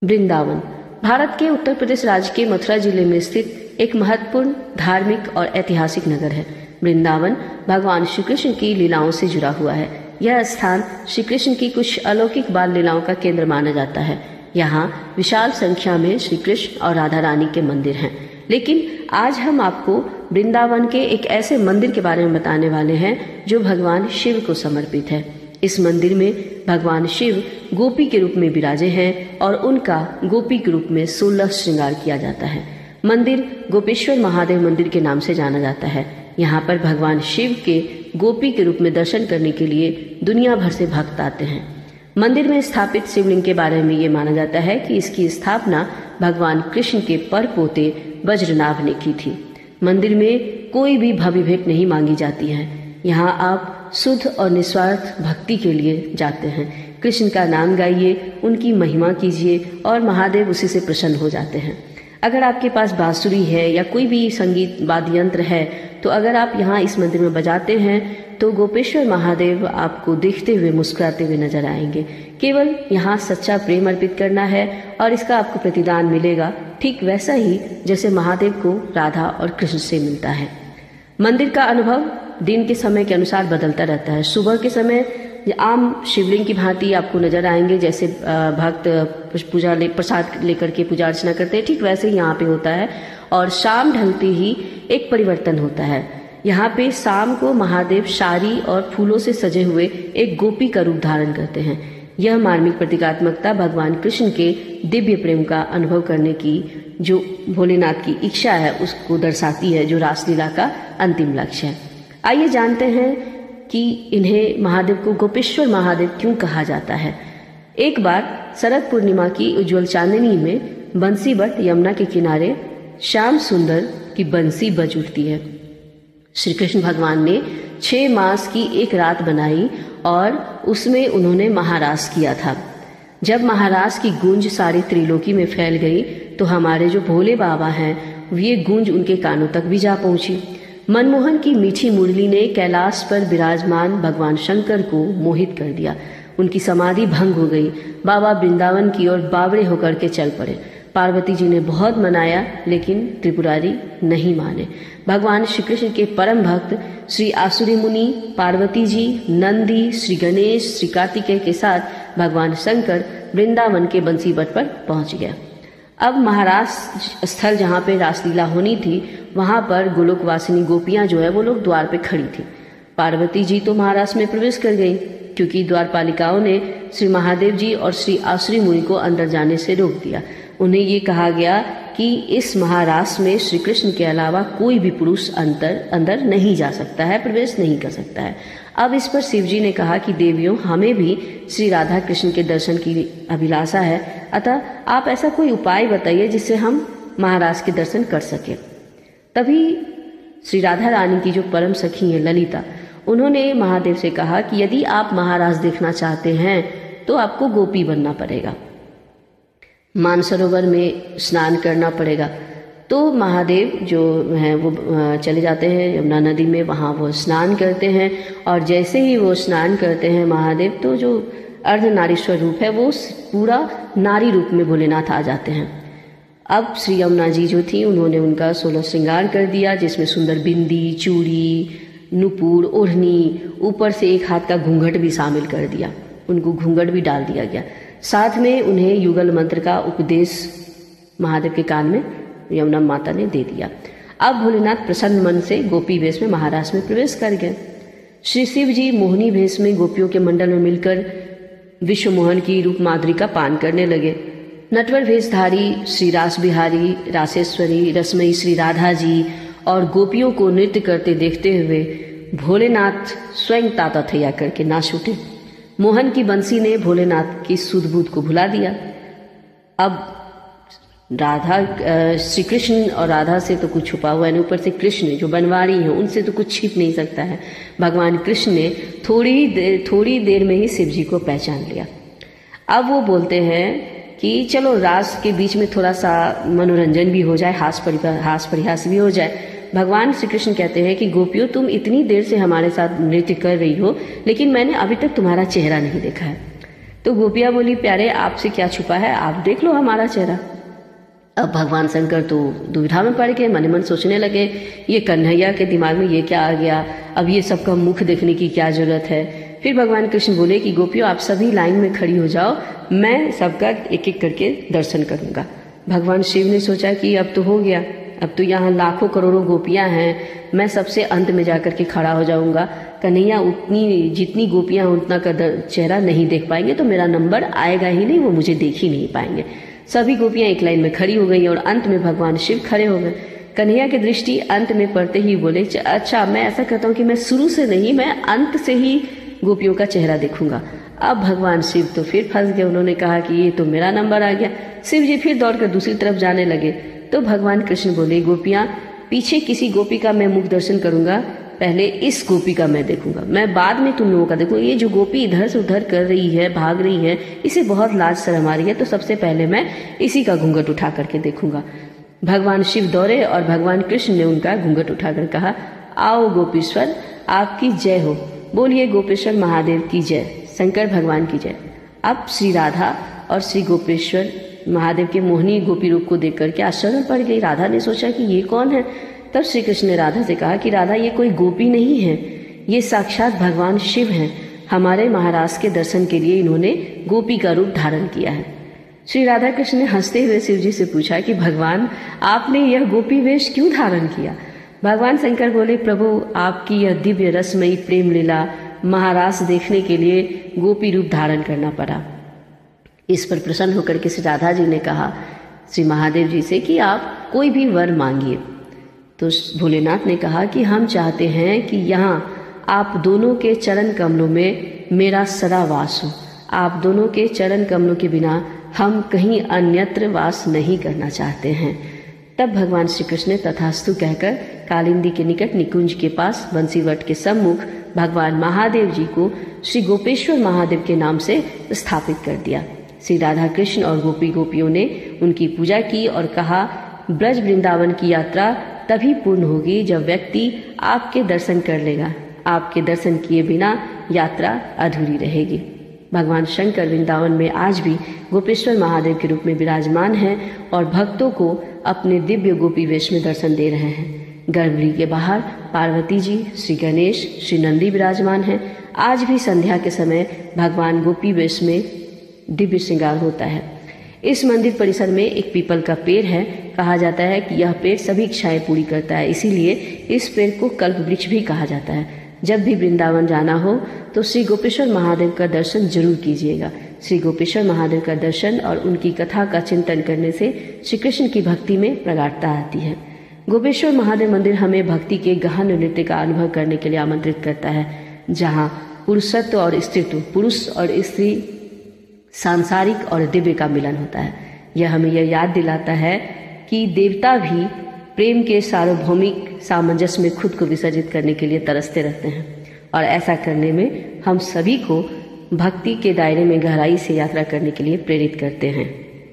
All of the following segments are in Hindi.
वृंदावन भारत के उत्तर प्रदेश राज्य के मथुरा जिले में स्थित एक महत्वपूर्ण धार्मिक और ऐतिहासिक नगर है। वृंदावन भगवान श्री कृष्ण की लीलाओं से जुड़ा हुआ है। यह स्थान श्री कृष्ण की कुछ अलौकिक बाल लीलाओं का केंद्र माना जाता है। यहाँ विशाल संख्या में श्री कृष्ण और राधा रानी के मंदिर हैं। लेकिन आज हम आपको वृंदावन के एक ऐसे मंदिर के बारे में बताने वाले हैं जो भगवान शिव को समर्पित है। इस मंदिर में भगवान शिव गोपी के रूप में विराजे हैं और उनका गोपी के रूप में 16 श्रृंगार किया जाता है। मंदिर गोपेश्वर महादेव मंदिर के नाम से जाना जाता है। यहाँ पर भगवान शिव के गोपी के रूप में दर्शन करने के लिए दुनिया भर से भक्त आते हैं। मंदिर में स्थापित शिवलिंग के बारे में ये माना जाता है कि इसकी स्थापना भगवान कृष्ण के परपोते वज्रनाभ ने की थी। मंदिर में कोई भी भव्य भेंट नहीं मांगी जाती है। यहाँ आप शुद्ध और निस्वार्थ भक्ति के लिए जाते हैं। कृष्ण का नाम गाइए, उनकी महिमा कीजिए और महादेव उसी से प्रसन्न हो जाते हैं। अगर आपके पास बांसुरी है या कोई भी संगीत वाद्य यंत्र है तो अगर आप यहाँ इस मंदिर में बजाते हैं तो गोपेश्वर महादेव आपको देखते हुए मुस्कुराते हुए नजर आएंगे। केवल यहाँ सच्चा प्रेम अर्पित करना है और इसका आपको प्रतिदान मिलेगा, ठीक वैसा ही जैसे महादेव को राधा और कृष्ण से मिलता है। मंदिर का अनुभव दिन के समय के अनुसार बदलता रहता है। सुबह के समय आम शिवलिंग की भांति आपको नजर आएंगे, जैसे भक्त प्रसाद लेकर के पूजा अर्चना करते हैं, ठीक वैसे ही यहाँ पे होता है। और शाम ढलते ही एक परिवर्तन होता है। यहाँ पे शाम को महादेव साड़ी और फूलों से सजे हुए एक गोपी का रूप धारण करते हैं। यह मार्मिक प्रतीकात्मकता भगवान कृष्ण के दिव्य प्रेम का अनुभव करने की जो भोलेनाथ की इच्छा है उसको दर्शाती है, जो रासलीला का अंतिम लक्ष्य है। आइए जानते हैं कि इन्हें महादेव को गोपेश्वर महादेव क्यों कहा जाता है। एक बार शरद पूर्णिमा की उज्जवल चांदनी में बंसी बट यमुना के किनारे श्याम सुंदर की बंसी बज उठती है। श्री कृष्ण भगवान ने 6 मास की एक रात बनाई और उसमें उन्होंने महारास किया था। जब महारास की गूंज सारी त्रिलोकी में फैल गई तो हमारे जो भोले बाबा हैं ये गूंज उनके कानों तक भी जा पहुंची। मनमोहन की मीठी मुरली ने कैलाश पर विराजमान भगवान शंकर को मोहित कर दिया। उनकी समाधि भंग हो गई। बाबा वृंदावन की ओर बावड़े होकर के चल पड़े। पार्वती जी ने बहुत मनाया लेकिन त्रिपुरारी नहीं माने। भगवान श्री कृष्ण के परम भक्त श्री आसुरी मुनि, पार्वती जी, नंदी, श्री गणेश, श्री कार्तिकेय के साथ भगवान शंकर वृंदावन के बंसी बट पर पहुंच गया। अब महारास स्थल जहाँ पे रासलीला होनी थी वहां पर गोलोकवासिनी गोपियां जो है वो लोग द्वार पे खड़ी थी। पार्वती जी तो महारास में प्रवेश कर गई क्योंकि द्वारपालिकाओं ने श्री महादेव जी और श्री आसुरी मुनि को अंदर जाने से रोक दिया। उन्हें ये कहा गया कि इस महारास में श्री कृष्ण के अलावा कोई भी पुरुष अंदर नहीं जा सकता है, प्रवेश नहीं कर सकता है। अब इस पर शिव जी ने कहा कि देवियों, हमें भी श्री राधा कृष्ण के दर्शन की अभिलाषा है, अतः आप ऐसा कोई उपाय बताइए जिससे हम महाराज के दर्शन कर सके। तभी श्री राधा रानी की जो परम सखी है ललिता, उन्होंने महादेव से कहा कि यदि आप महाराज देखना चाहते हैं तो आपको गोपी बनना पड़ेगा, मानसरोवर में स्नान करना पड़ेगा। तो महादेव जो हैं वो चले जाते हैं यमुना नदी में, वहाँ वो स्नान करते हैं और जैसे ही वो स्नान करते हैं महादेव तो जो अर्धनारीश्वर रूप है वो पूरा नारी रूप में भोलेनाथ आ जाते हैं। अब श्री यमुना जी जो थी उन्होंने उनका 16 श्रृंगार कर दिया, जिसमें सुंदर बिंदी, चूड़ी, नुपुर, ओढ़नी, ऊपर से एक हाथ का घूंघट भी शामिल कर दिया। उनको घूंघट भी डाल दिया गया। साथ में उन्हें युगल मंत्र का उपदेश महादेव के कान में यमुना माता ने दे दिया। अब भोलेनाथ प्रसन्न मन से गोपी वेश में महारास में प्रवेश कर गए। श्री शिव जी मोहिनी वेश में गोपियों के मंडल में मिलकर विश्व मोहन की रूप माधुरी का पान करने लगे। नटवर वेशधारी श्री रास बिहारी, रासेश्वरी, रसमयी श्री राधा जी और गोपियों को नृत्य करते देखते हुए भोलेनाथ स्वयं ताताथैया करके नाच उठे। मोहन की बंसी ने भोलेनाथ की सुध बुध को भुला दिया। अब श्री कृष्ण और राधा से तो कुछ छुपा हुआ है, ऊपर से कृष्ण जो बनवारी हैं उनसे तो कुछ छिप नहीं सकता है। भगवान कृष्ण ने थोड़ी देर में ही शिव जी को पहचान लिया। अब वो बोलते हैं कि चलो रास के बीच में थोड़ा सा मनोरंजन भी हो जाए, हास परिहास भी हो जाए। भगवान श्री कृष्ण कहते हैं कि गोपियों, तुम इतनी देर से हमारे साथ नृत्य कर रही हो लेकिन मैंने अभी तक तुम्हारा चेहरा नहीं देखा है। तो गोपियाँ बोली, प्यारे आपसे क्या छुपा है, आप देख लो हमारा चेहरा। अब भगवान शंकर तो दुविधा में पड़ गए, मन मन सोचने लगे, ये कन्हैया के दिमाग में ये क्या आ गया, अब ये सबका मुख देखने की क्या जरूरत है। फिर भगवान कृष्ण बोले कि गोपियों आप सभी लाइन में खड़ी हो जाओ, मैं सबका एक एक करके दर्शन करूंगा। भगवान शिव ने सोचा कि अब तो हो गया, अब तो यहाँ लाखों करोड़ों गोपियां हैं, मैं सबसे अंत में जाकर के खड़ा हो जाऊंगा। कन्हैया उतनी जितनी गोपियां उतना का चेहरा नहीं देख पाएंगे तो मेरा नंबर आएगा ही नहीं, वो मुझे देख ही नहीं पाएंगे। सभी गोपियां एक लाइन में खड़ी हो गई और अंत में भगवान शिव खड़े हो गए। कन्हैया की दृष्टि अंत में पड़ते ही बोले, अच्छा मैं ऐसा कहता हूँ कि मैं शुरू से नहीं, मैं अंत से ही गोपियों का चेहरा देखूंगा। अब भगवान शिव तो फिर फंस गए, उन्होंने कहा कि ये तो मेरा नंबर आ गया। शिव जी फिर दौड़कर दूसरी तरफ जाने लगे तो भगवान कृष्ण बोले, गोपियां पीछे किसी गोपी का मैं मुख दर्शन करूंगा, पहले इस गोपी का मैं देखूंगा, मैं बाद में तुम लोगों का देखूंगा। ये जो गोपी इधर से उधर कर रही है, भाग रही है, इसे बहुत लाज शर्म आ रही है, तो सबसे पहले मैं इसी का घूंघट उठा करके देखूंगा। भगवान शिव दौड़े और भगवान कृष्ण ने उनका घूंघट उठाकर कहा, आओ गोपीश्वर आपकी जय हो, बोलिए गोपेश्वर महादेव की जय, शंकर भगवान की जय। अब श्री राधा और श्री गोपेश्वर महादेव के मोहिनी गोपी रूप को देख करके आश्चर्य पड़ गई। राधा ने सोचा कि ये कौन है। तब श्री कृष्ण ने राधा से कहा कि राधा ये कोई गोपी नहीं है, ये साक्षात भगवान शिव हैं, हमारे महाराज के दर्शन के लिए इन्होंने गोपी का रूप धारण किया है। श्री राधा कृष्ण ने हंसते हुए शिव जी से पूछा कि भगवान आपने यह गोपी वेश क्यों धारण किया। भगवान शंकर बोले, प्रभु आपकी यह दिव्य रसमयी प्रेम लीला महाराज देखने के लिए गोपी रूप धारण करना पड़ा। इस पर प्रसन्न होकर के श्री राधा जी ने कहा श्री महादेव जी से कि आप कोई भी वर मांगिए। तो भोलेनाथ ने कहा कि हम चाहते हैं कि यहाँ आप दोनों के चरण कमलों में मेरा सदा वास हो, आप दोनों के चरण कमलों के बिना हम कहीं अन्यत्र वास नहीं करना चाहते हैं। तब भगवान श्री कृष्ण ने तथास्तु कहकर कालिंदी के निकट निकुंज के पास बंसीवट के सम्मुख भगवान महादेव जी को श्री गोपेश्वर महादेव के नाम से स्थापित कर दिया। श्री राधा कृष्ण और गोपियों ने उनकी पूजा की और कहा, ब्रज वृंदावन की यात्रा तभी पूर्ण होगी जब व्यक्ति आपके दर्शन कर लेगा, आपके दर्शन किए बिना यात्रा अधूरी रहेगी। भगवान शंकर वृंदावन में आज भी गोपेश्वर महादेव के रूप में विराजमान हैं और भक्तों को अपने दिव्य गोपी वेश में दर्शन दे रहे हैं। गर्भगृह के बाहर पार्वती जी, श्री गणेश, श्री नंदी विराजमान हैं। आज भी संध्या के समय भगवान गोपी वेश में दिव्य श्रृंगार होता है। इस मंदिर परिसर में एक पीपल का पेड़ है। कहा जाता है कि यह पेड़ सभी इच्छाएं पूरी करता है, इसीलिए इस पेड़ को कल्प वृक्ष भी कहा जाता है। जब भी वृंदावन जाना हो तो श्री गोपेश्वर महादेव का दर्शन जरूर कीजिएगा। श्री गोपेश्वर महादेव का दर्शन और उनकी कथा का चिंतन करने से श्री कृष्ण की भक्ति में प्रगाढ़ता आती है। गोपेश्वर महादेव मंदिर हमें भक्ति के गहन नृत्य का अनुभव करने के लिए आमंत्रित करता है, जहाँ पुरुषत्व और स्त्रीत्व, पुरुष और स्त्री, सांसारिक और दिव्य का मिलन होता है। यह हमें यह याद दिलाता है कि देवता भी प्रेम के सार्वभौमिक सामंजस्य में खुद को विसर्जित करने के लिए तरसते रहते हैं और ऐसा करने में हम सभी को भक्ति के दायरे में गहराई से यात्रा करने के लिए प्रेरित करते हैं।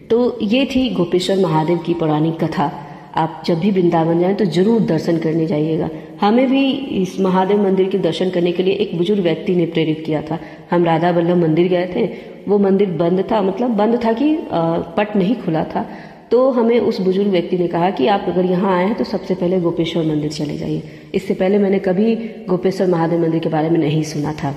तो ये थी गोपेश्वर महादेव की पौराणिक कथा। आप जब भी वृंदावन जाएं तो जरूर दर्शन करने जाइएगा। हमें भी इस महादेव मंदिर के दर्शन करने के लिए एक बुजुर्ग व्यक्ति ने प्रेरित किया था। हम राधा वल्लभ मंदिर गए थे, वो मंदिर बंद था, मतलब बंद था कि पट नहीं खुला था। तो हमें उस बुजुर्ग व्यक्ति ने कहा कि आप अगर यहाँ आए हैं तो सबसे पहले गोपेश्वर मंदिर चले जाइए। इससे पहले मैंने कभी गोपेश्वर महादेव मंदिर के बारे में नहीं सुना था।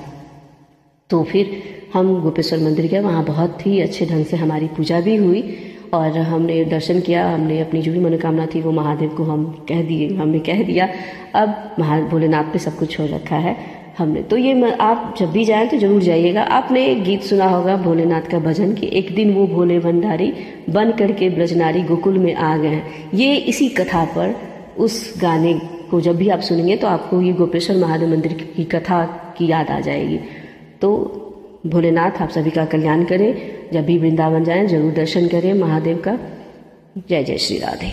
तो फिर हम गोपेश्वर मंदिर गए, वहाँ बहुत ही अच्छे ढंग से हमारी पूजा भी हुई और हमने दर्शन किया। हमने अपनी जो भी मनोकामना थी वो महादेव को हमने कह दिया। अब भोलेनाथ पे सब कुछ छोड़ रखा है हमने। तो ये आप जब भी जाएं तो जरूर जाइएगा। आपने एक गीत सुना होगा भोलेनाथ का भजन कि एक दिन वो भोले भंडारी बन करके ब्रजनारी गोकुल में आ गए हैं। ये इसी कथा पर उस गाने को जब भी आप सुनेंगे तो आपको ये गोपेश्वर महादेव मंदिर की कथा की याद आ जाएगी। तो भोलेनाथ आप सभी का कल्याण करें। जब भी वृंदावन जाएं जरूर दर्शन करें महादेव का। जय जय श्री राधे।